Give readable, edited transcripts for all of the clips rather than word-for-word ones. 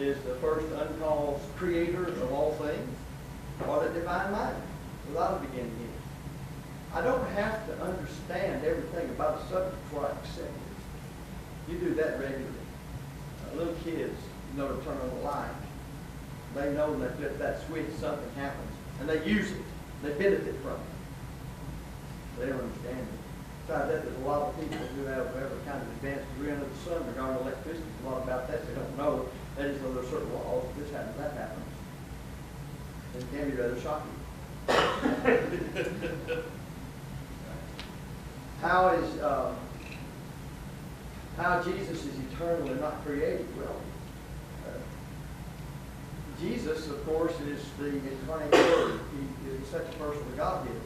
is the first uncaused creator of all things, or the divine mind, without a beginning end. I don't have to understand everything about a subject before I accept it. You do that regularly. Little kids know to turn on the light. They know that if that switch, something happens, and they use it. They benefit from it. They don't understand it. Besides that, there's a lot of people who have every kind of advanced degree under the sun regarding electricity. A lot about that they don't know. They just know there's certain laws. If this happens, that happens. It can be rather shocking. How Jesus is eternal and not created? Well, Jesus, of course, is the incarnate Word. He is the second person of Godhead.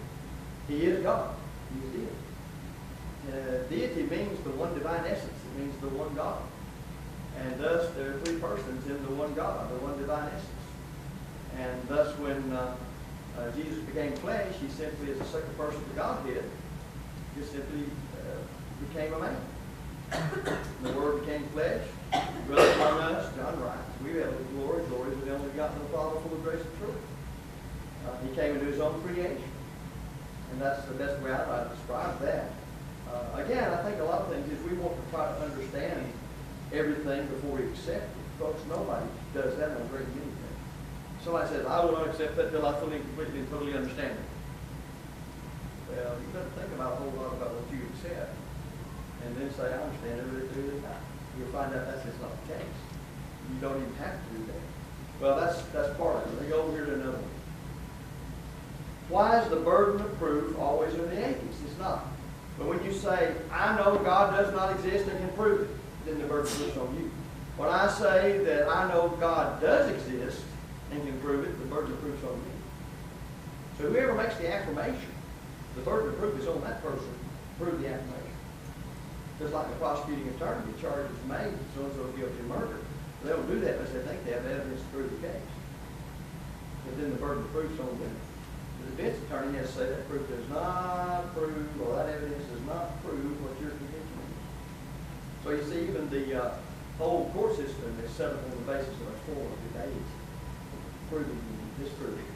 He is God. He is deity. Deity means the one divine essence. It means the one God. And thus, there are three persons in the one God, the one divine essence. And thus, when Jesus became flesh, he simply, as the second person of Godhead, just simply became a man. The Word became flesh, dwelt among us, John writes. We have the glory of the only begotten of the Father, full of grace and truth. He came into his own creation. And that's the best way I describe that. Again, I think a lot of things is we want to try to understand everything before we accept it. Folks, nobody does that on very many things. Somebody says, I will not accept that till I fully, completely, and totally understand it. Well, you better think about a whole lot about what you accept. And then say, I understand everything about it. You'll find out that's just not the case. You don't even have to do that. Well, that's part of it. Let me go over here to another one. Why is the burden of proof always on the atheist? It's not. But when you say, I know God does not exist and can prove it, then the burden of proof is on you. When I say that I know God does exist and can prove it, the burden of proof is on me. So whoever makes the affirmation, the burden of proof is on that person to prove the affirmation. Just like the prosecuting attorney, the charge is made, so-and-so is guilty of murder. They don't do that unless they think they have evidence to prove the case. But then the burden of proof is on them. The defense attorney has to say that proof does not prove, or that evidence does not prove what your contention is. So you see, even the whole court system is set up on the basis of a form of debate, proving and disproving.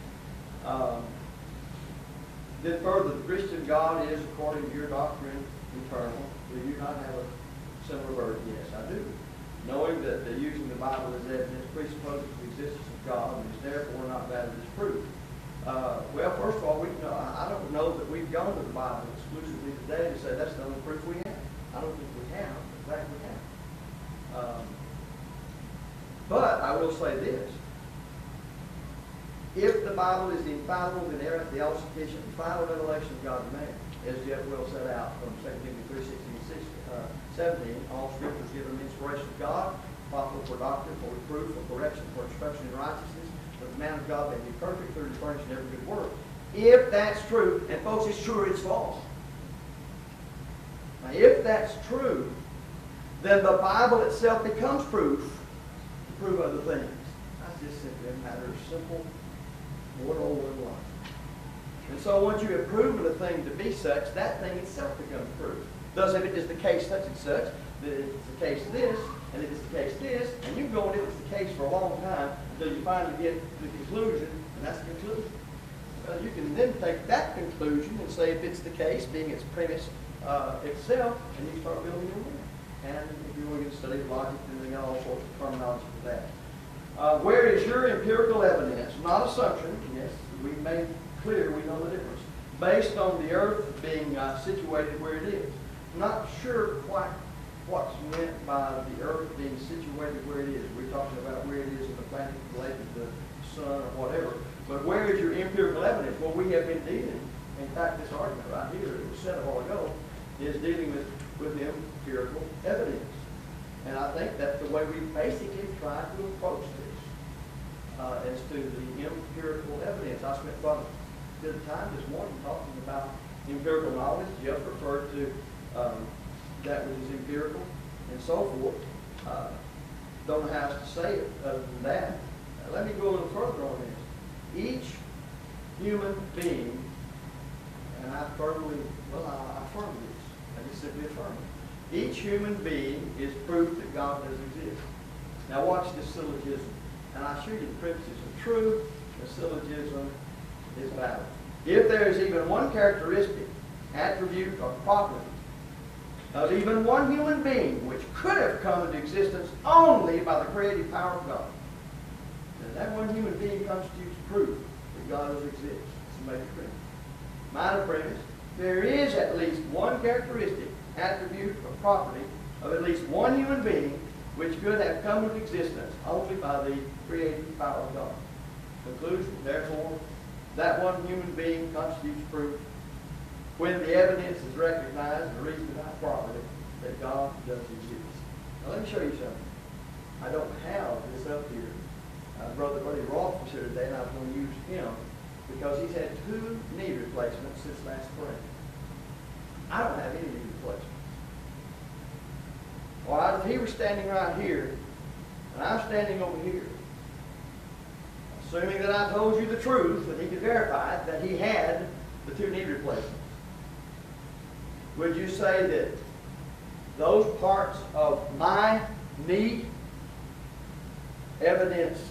Then further, the Christian God is, according to your doctrine, eternal. Do you not have a similar burden? Yes, I do. Knowing that using the Bible as evidence presupposes the existence of God and is therefore not valid as proof. Well, first of all, I don't know that we've gone to the Bible exclusively today to say that's the only proof we have. I don't think we have. In fact, we have. But I will say this. If the Bible is the infallible, inerrant, the all-sufficient, and final revelation of God to man, as Jeff Will set out from 2 Timothy 3:16-17, all Scripture is given the inspiration of God, profitable for doctrine, for reproof, for correction, for instruction in righteousness, that the man of God may be perfect, thoroughly furnished in every good work. If that's true, and folks, it's true or it's false. Now, if that's true, then the Bible itself becomes proof to prove other things. That's just simply a matter of simple, one old one life. And so once you have proven a thing to be such, that thing itself becomes proof. Thus, if it is the case such and such, that it's the case this, and if it's the case this, and you can go on if it's the case for a long time until you finally get to the conclusion, and that's the conclusion. Well, you can then take that conclusion and say if it's the case, being its premise itself, and you start building your way. And if you want to study logic, then we got all sorts of terminology for that. Where is your empirical evidence? Not assumption. Yes, we made clear we know the difference. Based on the earth being situated where it is. Not sure quite what's meant by the earth being situated where it is. We're talking about where it is in the planet related to the sun or whatever. But where is your empirical evidence? Well, we have been dealing, in fact, this argument right here, it was said a while ago, is dealing with empirical evidence. And I think that's the way we basically try to approach this as to the empirical evidence. I spent quite a bit of time this morning talking about empirical knowledge. Jeff referred to that which is empirical and so forth. Don't know how else to say it other than that. Let me go a little further on this. Each human being, and I affirm this, I just simply affirm it. Each human being is proof that God does exist. Now watch this syllogism. And I assure you the premise is true, the syllogism is valid. If there is even one characteristic, attribute, or property of even one human being which could have come into existence only by the creative power of God, then that one human being constitutes proof that God does exist. It's a major premise. Minor premise, there is at least one characteristic, attribute, or property of at least one human being which could have come into existence only by the creative power of God. Conclusion, therefore, that one human being constitutes proof when the evidence is recognized and reasoned out properly that God does exist. Now let me show you something. I don't have this up here. Brother Buddy Roth was here today, and I was going to use him because he's had 2 knee replacements since last spring. I don't have any knee replacements. All right, if he were standing right here, and I'm standing over here, assuming that I told you the truth, and he could verify that he had the 2 knee replacements, would you say that those parts of my knee evidenced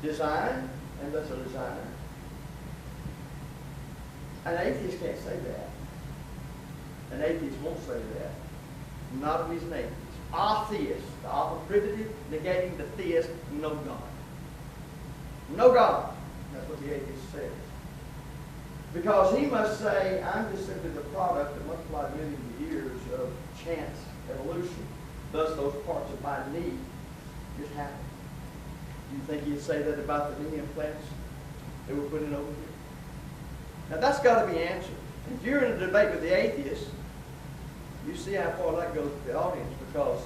design, and thus a designer? An atheist can't say that. An atheist won't say that. Not if he's an atheist. Atheist, the operative negating the theist, no God. No God. That's what the atheist says. Because he must say, I'm just simply the product of multiplied millions of years of chance evolution. Thus, those parts of my knee just happened. Do you think he'd say that about the knee implants that were put in over here? Now, that's got to be answered. If you're in a debate with the atheist, you see how far that goes to the audience, because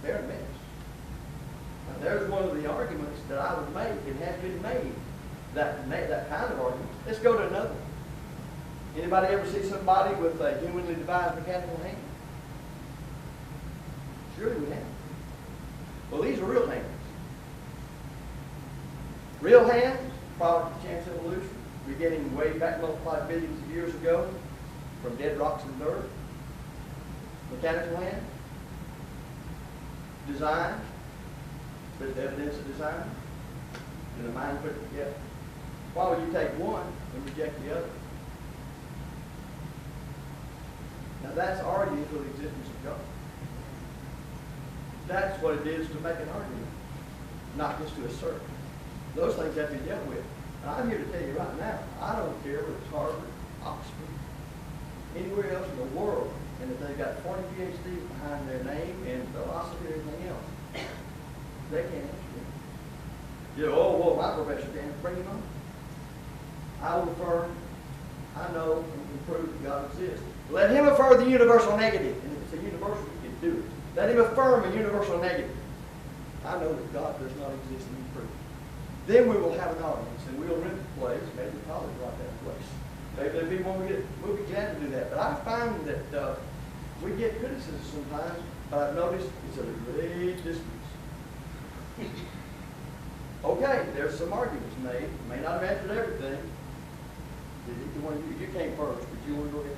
they're a mess. Now, there's one of the arguments that I would make and has been made, that kind of argument. Let's go to another one. Anybody ever see somebody with a humanly devised mechanical hand? Surely we have. Well, these are real hands. Real hands, product of chance evolution, beginning way back multiplied billions of years ago from dead rocks and dirt. Mechanical hand, design, there's evidence of design, and the mind put it together. Why would you take one and reject the other? Now that's arguing for the existence of God. That's what it is to make an argument, not just to assert. Those things have to be dealt with. And I'm here to tell you right now, I don't care whether it's Harvard, Oxford, anywhere else in the world, and if they've got 40 PhDs behind their name and philosophy and everything else, they can't answer it. You know, oh, well, my professor can. Bring him on. I will affirm, I know, and can prove that God exists. Let him affirm the universal negative. And if it's a universal, he can do it. Let him affirm a universal negative. I know that God does not exist in the proof. Then we will have an audience, and we'll rent the place. Maybe the college will write that place. Maybe there'll be one we'll be glad to do that. But I find that we get criticism sometimes, but I've noticed it's at a great distance. Okay, there's some arguments made. May not have answered everything. You came first, but you want to go ahead?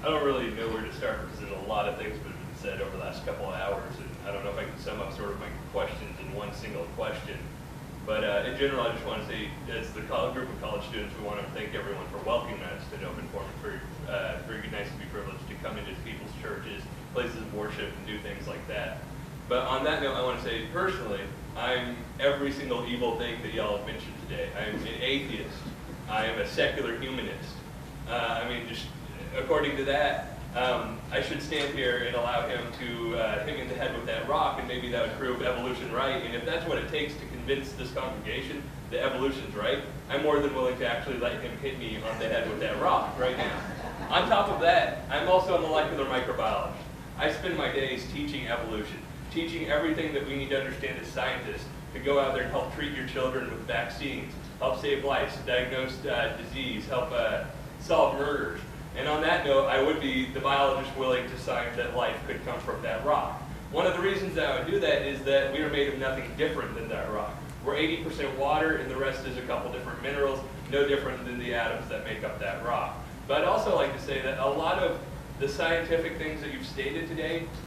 I don't really know where to start because there's a lot of things that have been said over the last couple of hours, and I don't know if I can sum up sort of my questions in one single question. But in general, I just want to say, as the group of college students, we want to thank everyone for welcoming us to Open Forum. It's very nice to be privileged to come into people's churches, places of worship, and do things like that. But on that note, I want to say, personally, I'm every single evil thing that y'all have mentioned today. I'm an atheist. I am a secular humanist. Just according to that, I should stand here and allow him to hit me in the head with that rock, and maybe that would prove evolution right. And if that's what it takes to convince this congregation that evolution's right, I'm more than willing to actually let him hit me on the head with that rock right now. On top of that, I'm also a molecular microbiologist. I spend my days teaching evolution, teaching everything that we need to understand as scientists to go out there and help treat your children with vaccines, help save lives, diagnose disease, help solve murders. And on that note, I would be the biologist willing to sign that life could come from that rock. One of the reasons that I would do that is that we are made of nothing different than that rock. We're 80% water, and the rest is a couple different minerals, no different than the atoms that make up that rock. But I'd also like to say that a lot of the scientific things that you've stated today